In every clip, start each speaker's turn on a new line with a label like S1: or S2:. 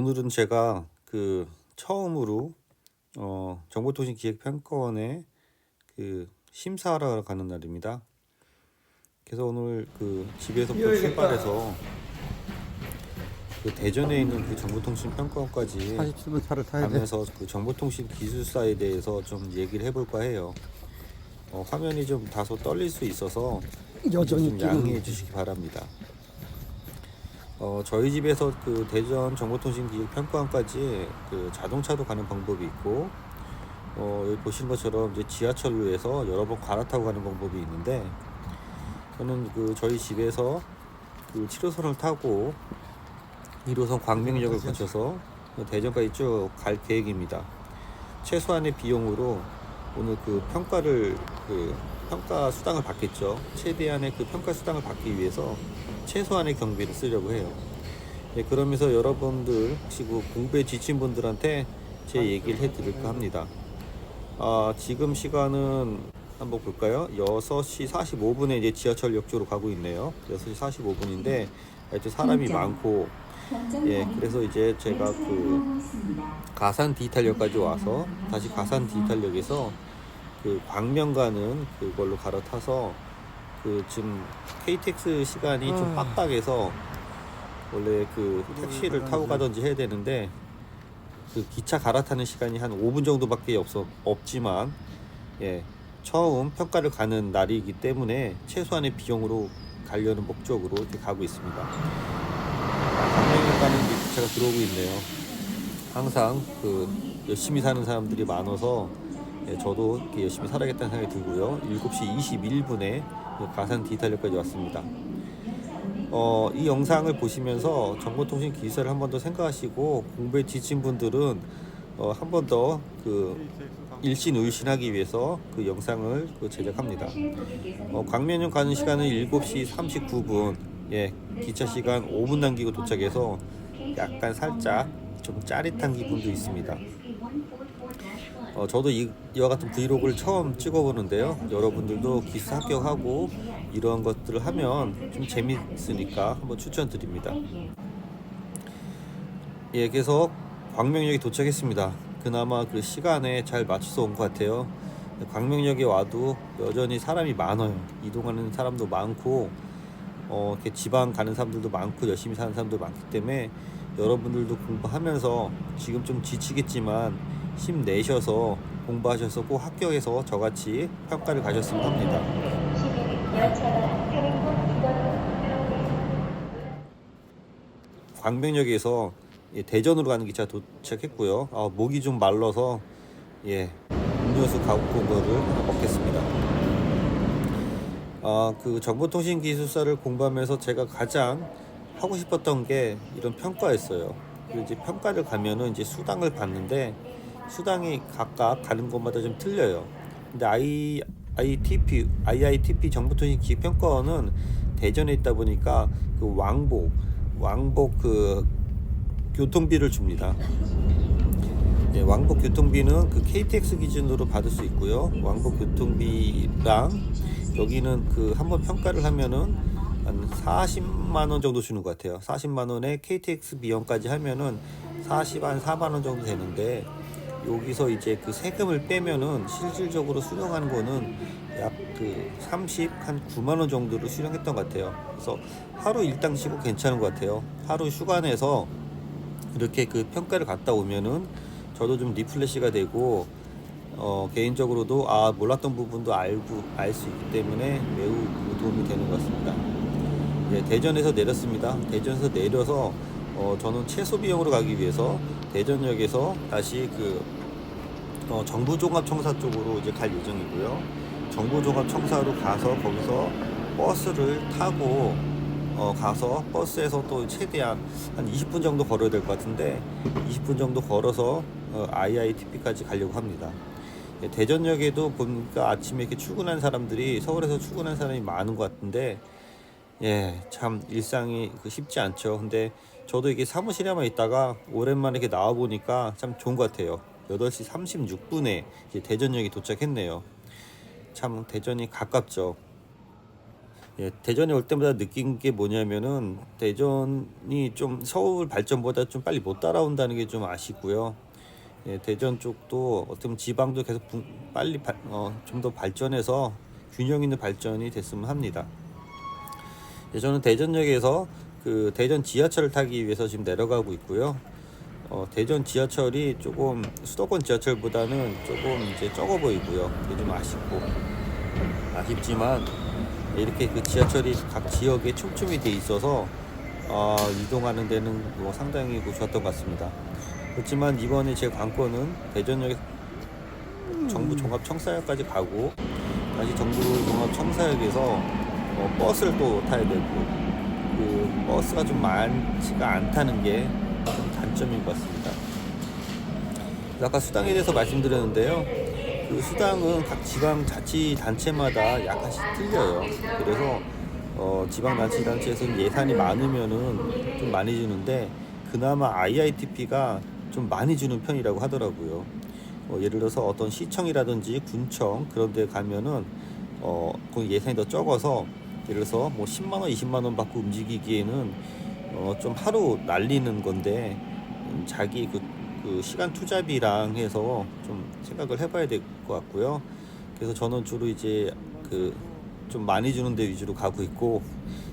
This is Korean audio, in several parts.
S1: 오늘은 제가 처음으로 정보통신기획평가원에 심사하러 가는 날입니다. 그래서 오늘 집에서부터 출발해서 대전에 있는 정보통신평가원까지
S2: 47번 차를 타야 돼.
S1: 가면서 정보통신 기술사에 대해서 좀 얘기를 해볼까 해요. 화면이 좀 다소 떨릴 수 있어서
S2: 여전히
S1: 좀 양해해 주시기 바랍니다. 저희 집에서 대전 정보통신기획평가원까지 자동차도 가는 방법이 있고, 여기 보시는 것처럼 이제 지하철로에서 여러 번 갈아타고 가는 방법이 있는데, 저는 저희 집에서 7호선을 타고 1호선 광명역을 거쳐서 대전까지 쭉 갈 계획입니다. 최소한의 비용으로 오늘 평가 수당을 받겠죠. 최대한의 평가 수당을 받기 위해서 최소한의 경비를 쓰려고 해요. 네, 그러면서 여러분들 혹시 공부에 지친 분들한테 제 얘기를 해드릴까 합니다. 지금 시간은 한번 볼까요? 6시 45분에 이제 지하철역 쪽으로 가고 있네요. 6시 45분인데 하여튼 사람이 많고, 그래서 이제 제가 가산 디지털역까지 와서 다시 가산 디지털역에서 광명 가는 그걸로 갈아타서 지금 KTX 시간이 좀 빡빡해서 원래 택시를 타고 가든지 해야 되는데 기차 갈아타는 시간이 한 5분 정도밖에 없지만 처음 평가를 가는 날이기 때문에 최소한의 비용으로 가려는 목적으로 이렇게 가고 있습니다. 광명에 가는 기차가 들어오고 있네요. 항상 열심히 사는 사람들이 많아서 저도 이렇게 열심히 살아야겠다는 생각이 들고요. 7시 21분에 가산 디지털역까지 왔습니다. 이 영상을 보시면서 정보통신 기술을 한 번 더 생각하시고 공부에 지친 분들은 한 번 더 일신의신하기 위해서 영상을 제작합니다. 광명역 가는 시간은 7시 39분, 기차 시간 5분 남기고 도착해서 약간 살짝 좀 짜릿한 기분도 있습니다. 저도 이와 같은 브이로그를 처음 찍어보는데요. 여러분들도 기수 합격하고 이러한 것들을 하면 좀 재밌으니까 한번 추천드립니다. 그래서 광명역에 도착했습니다. 그나마 시간에 잘 맞춰서 온 것 같아요. 광명역에 와도 여전히 사람이 많아요. 이동하는 사람도 많고, 이렇게 지방 가는 사람들도 많고, 열심히 사는 사람도 많기 때문에 여러분들도 공부하면서 지금 좀 지치겠지만 힘내셔서 공부하셔서 꼭 합격해서 저같이 평가를 가셨으면 합니다. 광명역에서 대전으로 가는 기차 도착했고요. 목이 좀 말라서 음료수 갖고 온 거를 먹겠습니다. 정보통신 기술사를 공부하면서 제가 가장 하고 싶었던 게 이런 평가였어요. 그리고 이제 평가를 가면은 이제 수당을 받는데 수당이 각각 가는 곳마다 좀 틀려요. 근데 IITP 정보통신 기획평가원은 대전에 있다 보니까 왕복 교통비를 줍니다. 왕복 교통비는 KTX 기준으로 받을 수 있고요. 왕복 교통비랑 여기는 한번 평가를 하면은 한 40만 원 정도 주는 것 같아요. 40만 원에 KTX 비용까지 하면은 4만 원 정도 되는데, 여기서 이제 세금을 빼면은 실질적으로 수령하는 거는 약 한 9만 원 정도를 수령했던 것 같아요. 그래서 하루 일당 치고 괜찮은 것 같아요. 하루 휴가 내서 이렇게 평가를 갔다 오면은 저도 좀 리플레시가 되고, 개인적으로도 몰랐던 부분도 알 수 있기 때문에 매우 도움이 되는 것 같습니다. 대전에서 내렸습니다. 대전에서 내려서 저는 최소 비용으로 가기 위해서 대전역에서 다시 정부종합청사 쪽으로 이제 갈 예정이고요. 정부종합청사로 가서 거기서 버스를 타고 가서 버스에서 또 최대한 한 20분 정도 걸어야 될 것 같은데 20분 정도 걸어서 IITP까지 가려고 합니다. 대전역에도 보니까 아침에 이렇게 출근한 사람들이, 서울에서 출근한 사람이 많은 것 같은데, 참 일상이 쉽지 않죠. 근데 저도 이게 사무실에만 있다가 오랜만에 이렇게 나와 보니까 참 좋은 것 같아요. 8시 36분에 이제 대전역에 도착했네요. 참 대전이 가깝죠. 예, 대전에 올 때마다 느낀 게 뭐냐면은 대전이 좀 서울 발전보다 좀 빨리 못 따라온다는 게 좀 아쉽고요. 예, 대전 쪽도 어떤 지방도 계속 빨리 좀 더 발전해서 균형 있는 발전이 됐으면 합니다. 예, 저는 대전역에서 그 대전 지하철을 타기 위해서 지금 내려가고 있고요. 대전 지하철이 조금 수도권 지하철보다는 조금 이제 적어 보이고요. 그게 좀 아쉽지만 이렇게 그 지하철이 각 지역에 촘촘히 돼 있어서 이동하는 데는 뭐 상당히 좋았던 것 같습니다. 그렇지만 이번에 제 관건은 대전역에 정부 종합청사역까지 가고 다시 정부 종합청사역에서 버스를 또 타야 되고 그 버스가 좀 많지가 않다는 게 좀 단점인 것 같습니다. 아까 수당에 대해서 말씀드렸는데요. 그 수당은 각 지방자치단체마다 약간씩 틀려요. 그래서 지방자치단체에서는 예산이 많으면은 좀 많이 주는데 그나마 IITP가 좀 많이 주는 편이라고 하더라고요. 예를 들어서 어떤 시청이라든지 군청 그런 데 가면은 거기 예산이 더 적어서 예를 들어서 뭐 10만원, 20만원 받고 움직이기에는 좀 하루 날리는 건데 자기 그 시간 투자비랑 해서 좀 생각을 해봐야 될 것 같고요. 그래서 저는 주로 이제 그 좀 많이 주는 데 위주로 가고 있고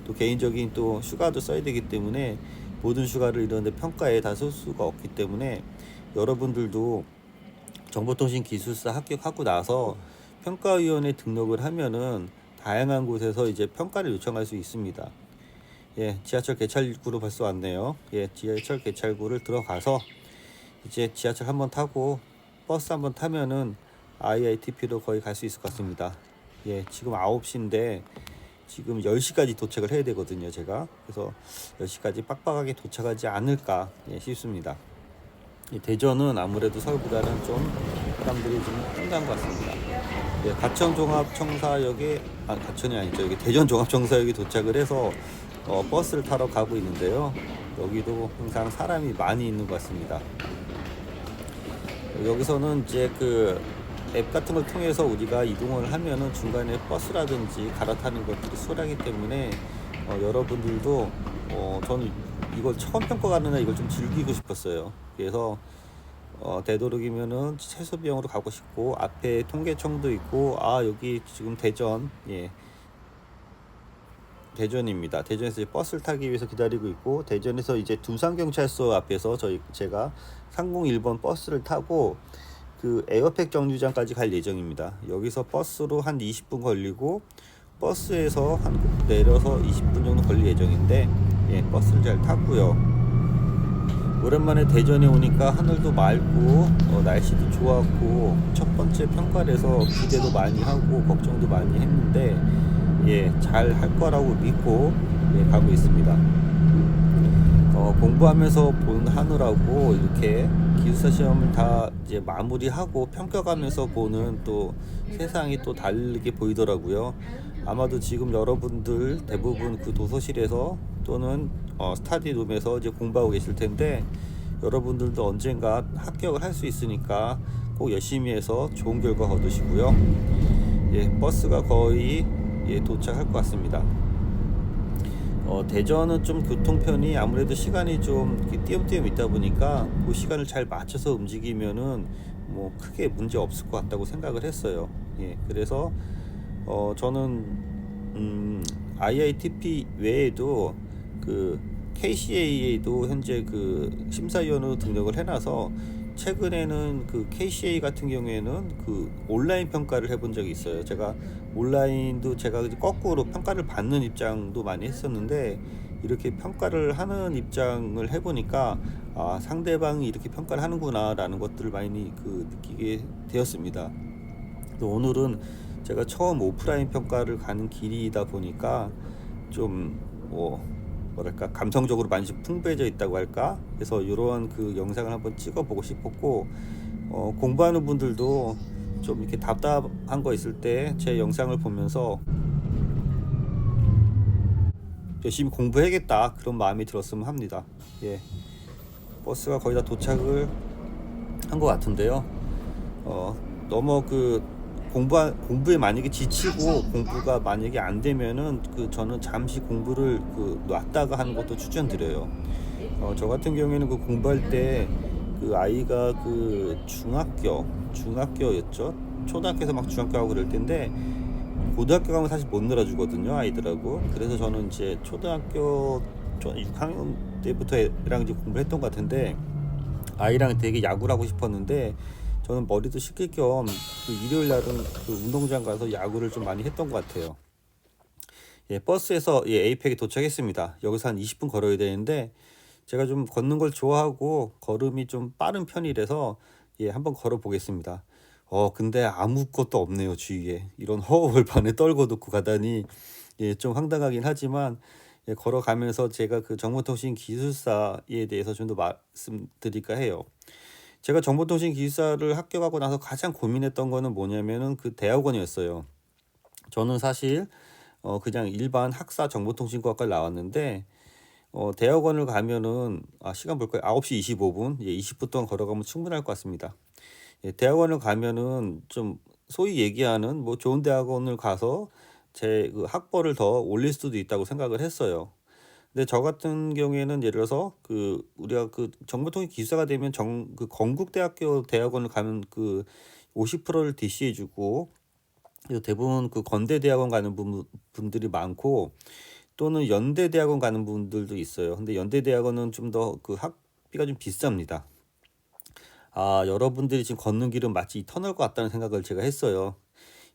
S1: 또 개인적인 또 휴가도 써야 되기 때문에 모든 휴가를 이런 데 평가에 다 쓸 수가 없기 때문에 여러분들도 정보통신기술사 합격하고 나서 평가위원회 등록을 하면은 다양한 곳에서 이제 평가를 요청할 수 있습니다. 예, 지하철 개찰구로 벌써 왔네요. 예, 지하철 개찰구를 들어가서 이제 지하철 한번 타고 버스 한번 타면은 IITP로 거의 갈 수 있을 것 같습니다. 예, 지금 9시인데 지금 10시까지 도착을 해야 되거든요, 제가. 그래서 10시까지 빡빡하게 도착하지 않을까 싶습니다. 대전은 아무래도 서울보다는 좀 사람들이 좀 한가한 것 같습니다. 예, 가천종합청사역에 가천이 아니죠. 여기 대전종합청사역에 도착을 해서 버스를 타러 가고 있는데요. 여기도 항상 사람이 많이 있는 것 같습니다. 여기서는 이제 그 앱 같은 걸 통해서 우리가 이동을 하면은 중간에 버스라든지 갈아타는 것들이 수월하기 때문에 여러분들도 저는 이걸 처음 평가가는 날 이걸 좀 즐기고 싶었어요. 그래서 되도록이면은 최소 비용으로 가고 싶고 앞에 통계청도 있고 여기 지금 대전 대전입니다. 대전에서 이제 버스를 타기 위해서 기다리고 있고 대전에서 이제 두산경찰서 앞에서 제가 301번 버스를 타고 그 에어팩 정류장까지 갈 예정입니다. 여기서 버스로 한 20분 걸리고 버스에서 내려서 20분 정도 걸릴 예정인데 버스를 잘 탔고요. 오랜만에 대전에 오니까 하늘도 맑고 날씨도 좋았고 첫 번째 평가에서 기대도 많이 하고 걱정도 많이 했는데 잘 할 거라고 믿고 가고 있습니다. 공부하면서 하느라고 이렇게 기숙사 시험을 다 이제 마무리하고 평가가면서 보는 또 세상이 또 다르게 보이더라고요. 아마도 지금 여러분들 대부분 그 도서실에서 또는 스터디룸에서 이제 공부하고 계실 텐데 여러분들도 언젠가 합격을 할 수 있으니까 꼭 열심히 해서 좋은 결과 거두시고요. 버스가 거의 도착할 것 같습니다. 대전은 좀 교통편이 아무래도 시간이 좀 띄엄띄엄 있다 보니까 그 시간을 잘 맞춰서 움직이면은 뭐 크게 문제 없을 것 같다고 생각을 했어요. 그래서 저는 IITP 외에도 그 KCA에도 현재 그 심사위원으로 등록을 해놔서 최근에는 그 KCA 같은 경우에는 그 온라인 평가를 해본 적이 있어요. 제가 온라인도 제가 거꾸로 평가를 받는 입장도 많이 했었는데 이렇게 평가를 하는 입장을 해보니까 상대방이 이렇게 평가를 하는구나 라는 것들을 많이 느끼게 되었습니다. 또 오늘은 제가 처음 오프라인 평가를 가는 길이다 보니까 좀 뭐랄까 감성적으로 많이 풍부해져 있다고 할까. 그래서 이러한 그 영상을 한번 찍어보고 싶었고 공부하는 분들도 좀 이렇게 답답한 거 있을 때 제 영상을 보면서 열심히 공부해야겠다 그런 마음이 들었으면 합니다. 버스가 거의 다 도착을 한 것 같은데요. 너무 공부에 만약에 지치고 공부가 만약에 안 되면은 저는 잠시 공부를 놨다가 하는 것도 추천드려요. 저 같은 경우에는 공부할 때 아이가 중학교였죠. 초등학교에서 막 중학교 하고 그럴 텐데 고등학교 가면 사실 못 놀아주거든요, 아이들하고. 그래서 저는 이제 초등학교 6학년 때부터 애랑 이제 공부를 했던 것 같은데, 아이랑 되게 야구를 하고 싶었는데 저는 머리도 식힐 겸 일요일 날은 운동장 가서 야구를 좀 많이 했던 것 같아요. 예, 버스에서 에이펙에 도착했습니다. 여기서 한 20분 걸어야 되는데 제가 좀 걷는 걸 좋아하고 걸음이 좀 빠른 편이라서 한번 걸어 보겠습니다. 근데 아무것도 없네요, 주위에. 이런 허허벌판에 떨고 놓고 가다니 좀 황당하긴 하지만, 걸어가면서 제가 정보통신 기술사에 대해서 좀 더 말씀드릴까 해요. 제가 정보통신 기술사를 합격하고 나서 가장 고민했던 거는 뭐냐면은 대학원이었어요. 저는 사실 그냥 일반 학사 정보통신과학과를 나왔는데, 대학원을 가면은 시간 볼까요? 9시 25분, 20분 동안 걸어가면 충분할 것 같습니다. 대학원을 가면은 좀 소위 얘기하는 뭐 좋은 대학원을 가서 제 학벌을 더 올릴 수도 있다고 생각을 했어요. 근데 저 같은 경우에는 예를 들어서 우리가 정보통신 기술사가 되면 건국대학교 대학원을 가면 50%를 DC해주고, 대부분 건대대학원 가는 분들이 많고, 또는 연대대학원 가는 분들도 있어요. 근데 연대대학원은 좀 더 학비가 좀 비쌉니다. 여러분들이 지금 걷는 길은 마치 이 터널 같다는 생각을 제가 했어요.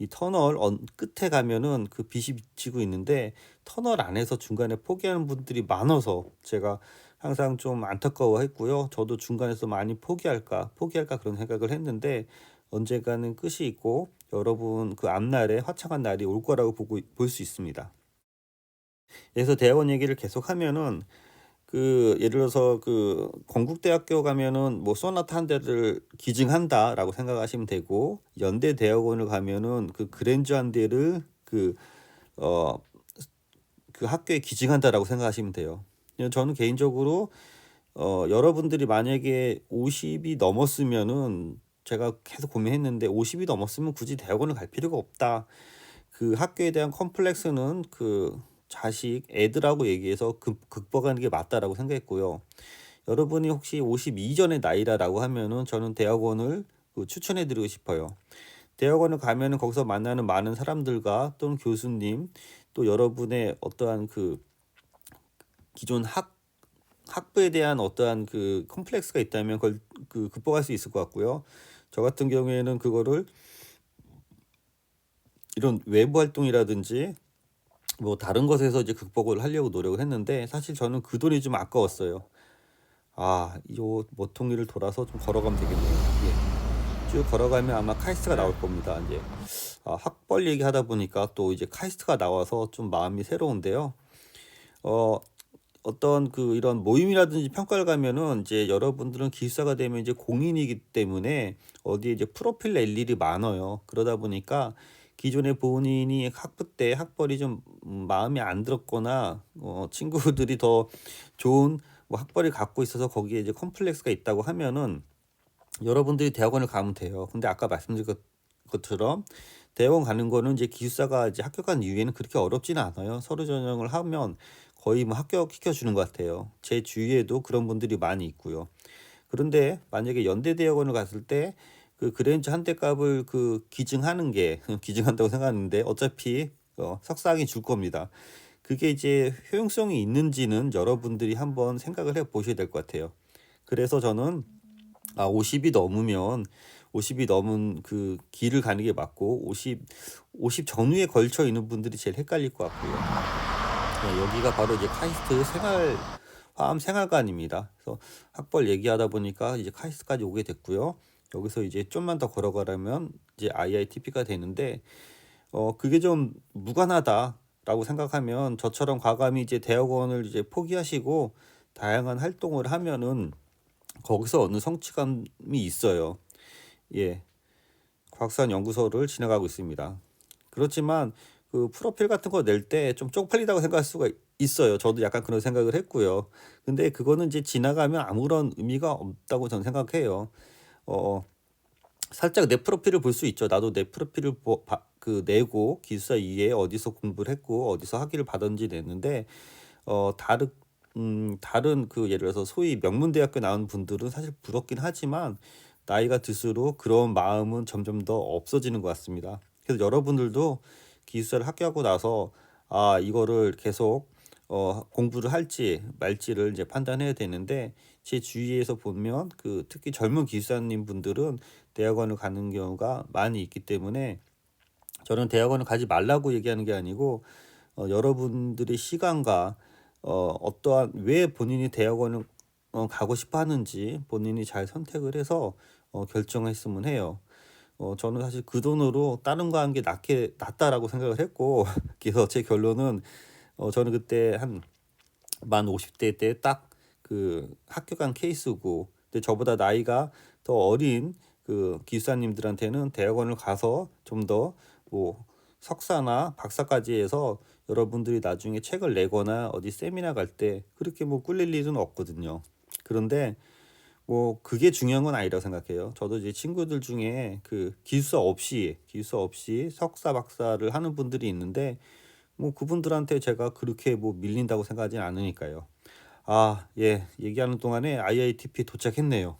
S1: 이 터널 끝에 가면은 빛이 비치고 있는데, 터널 안에서 중간에 포기하는 분들이 많아서 제가 항상 좀 안타까워했고요. 저도 중간에서 많이 포기할까 그런 생각을 했는데, 언젠가는 끝이 있고 여러분 앞날에 화창한 날이 올 거라고 볼 수 있습니다. 그래서 대학원 얘기를 계속하면은 예를 들어서 건국대학교 가면은 뭐 소나타 한 대를 기증한다라고 생각하시면 되고, 연대 대학원을 가면은 그랜저 한 대를 학교에 기증한다라고 생각하시면 돼요. 저는 개인적으로 여러분들이 만약에 50이 넘었으면은, 제가 계속 고민했는데 50이 넘었으면 굳이 대학원을 갈 필요가 없다. 학교에 대한 컴플렉스는 자식, 애들하고 얘기해서 극복하는 게 맞다라고 생각했고요. 여러분이 혹시 50 이전의 나이라고 하면은 저는 대학원을 추천해드리고 싶어요. 대학원을 가면은 거기서 만나는 많은 사람들과 또는 교수님, 또 여러분의 어떠한 기존 학부에 대한 어떠한 컴플렉스가 있다면 그걸 극복할 수 있을 것 같고요. 저 같은 경우에는 그거를 이런 외부 활동이라든지 뭐 다른 것에서 이제 극복을 하려고 노력을 했는데, 사실 저는 그 돈이 좀 아까웠어요. 이 모퉁이를 돌아서 좀 걸어가면 되겠네요. 쭉 걸어가면 아마 카이스트가 나올 겁니다. 이제 학벌 얘기하다 보니까 또 이제 카이스트가 나와서 좀 마음이 새로운데요. 어떤 이런 모임이라든지 평가를 가면은 이제 여러분들은 기숙사가 되면 이제 공인이기 때문에 어디에 이제 프로필 낼 일이 많아요. 그러다 보니까 기존의 본인이 학부 때 학벌이 좀 마음에 안 들었거나, 친구들이 더 좋은 뭐 학벌을 갖고 있어서 거기에 이제 컴플렉스가 있다고 하면은 여러분들이 대학원을 가면 돼요. 근데 아까 말씀드린 것처럼 대학원 가는 거는 이제 기숙사가 이제 합격한 이후에는 그렇게 어렵지는 않아요. 서류 전형을 하면 거의 뭐 합격시켜 주는 것 같아요. 제 주위에도 그런 분들이 많이 있고요. 그런데 만약에 연대 대학원을 갔을 때 그랜저 한 대 값을 기증하는 게 기증한다고 생각하는데, 어차피 석상이 줄 겁니다. 그게 이제 효용성이 있는지는 여러분들이 한번 생각을 해 보셔야 될 것 같아요. 그래서 저는 50이 넘으면 50이 넘은 길을 가는 게 맞고, 50 전후에 걸쳐 있는 분들이 제일 헷갈릴 것 같고요. 여기가 바로 이제 카이스트 화암 생활관입니다. 그래서 학벌 얘기하다 보니까 이제 카이스트까지 오게 됐고요. 여기서 이제 좀만 더 걸어가려면 이제 IITP가 되는데, 그게 좀 무관하다라고 생각하면 저처럼 과감히 이제 대학원을 이제 포기하시고 다양한 활동을 하면은 거기서 어느 성취감이 있어요. 과학산 연구소를 지나가고 있습니다. 그렇지만 프로필 같은 거 낼 때 좀 쪽팔리다고 생각할 수가 있어요. 저도 약간 그런 생각을 했고요. 근데 그거는 이제 지나가면 아무런 의미가 없다고 저는 생각해요. 살짝 내 프로필을 볼 수 있죠. 나도 내 프로필을 내고 기숙사 이외에 어디서 공부를 했고 어디서 학위를 받았는지 냈는데 다른 그 예를 들어서 소위 명문대학교 나온 분들은 사실 부럽긴 하지만 나이가 들수록 그런 마음은 점점 더 없어지는 것 같습니다. 그래서 여러분들도 기숙사를 합격하고 나서 이거를 계속 공부를 할지 말지를 이제 판단해야 되는데 제 주위에서 보면 그 특히 젊은 기숙사님 분들은 대학원을 가는 경우가 많이 있기 때문에 저는 대학원을 가지 말라고 얘기하는 게 아니고 여러분들의 시간과 어떠한 왜 본인이 대학원을 가고 싶어 하는지 본인이 잘 선택을 해서 결정했으면 해요. 저는 사실 그 돈으로 다른 거 한 게 낫다라고 생각을 했고 그래서 제 결론은 저는 그때 한 만 50대 때 딱 그 합격한 케이스고 근데 저보다 나이가 더 어린 그 기숙사님들한테는 대학원을 가서 좀 더 뭐 석사나 박사까지 해서 여러분들이 나중에 책을 내거나 어디 세미나 갈 때 그렇게 뭐 꿀릴 일은 없거든요. 그런데 뭐 그게 중요한 건 아니라고 생각해요. 저도 이제 친구들 중에 그 기숙사 없이 석사 박사를 하는 분들이 있는데 뭐 그분들한테 제가 그렇게 뭐 밀린다고 생각하진 않으니까요. 예, 얘기하는 동안에 IITP 도착했네요.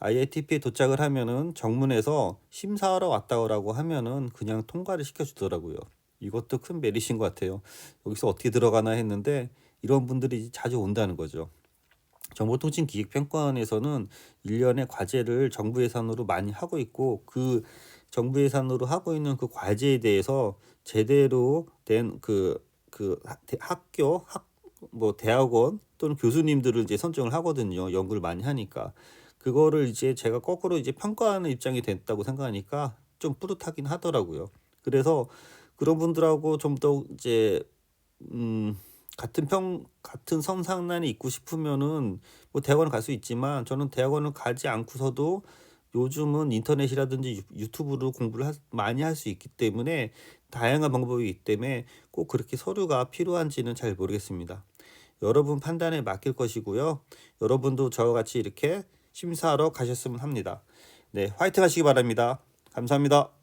S1: IITP에 도착을 하면은 정문에서 심사하러 왔다고 하면은 그냥 통과를 시켜주더라고요. 이것도 큰 메리트인 것 같아요. 여기서 어떻게 들어가나 했는데 이런 분들이 자주 온다는 거죠. 정보통신기획평가원에서는 1년에 과제를 정부 예산으로 많이 하고 있고 그 정부 예산으로 하고 있는 그 과제에 대해서 제대로 된 뭐 대학원 또는 교수님들을 이제 선정을 하거든요. 연구를 많이 하니까. 그거를 이제 제가 거꾸로 이제 평가하는 입장이 됐다고 생각하니까 좀 뿌듯하긴 하더라고요. 그래서 그런 분들하고 좀 더 이제 같은 선상란에 있고 싶으면은 뭐 대학원을 갈 수 있지만 저는 대학원을 가지 않고서도 요즘은 인터넷이라든지 유튜브로 공부를 많이 할 수 있기 때문에 다양한 방법이 있기 때문에 꼭 그렇게 서류가 필요한지는 잘 모르겠습니다. 여러분 판단에 맡길 것이고요. 여러분도 저와 같이 이렇게 심사하러 가셨으면 합니다. 네, 화이팅 하시기 바랍니다. 감사합니다.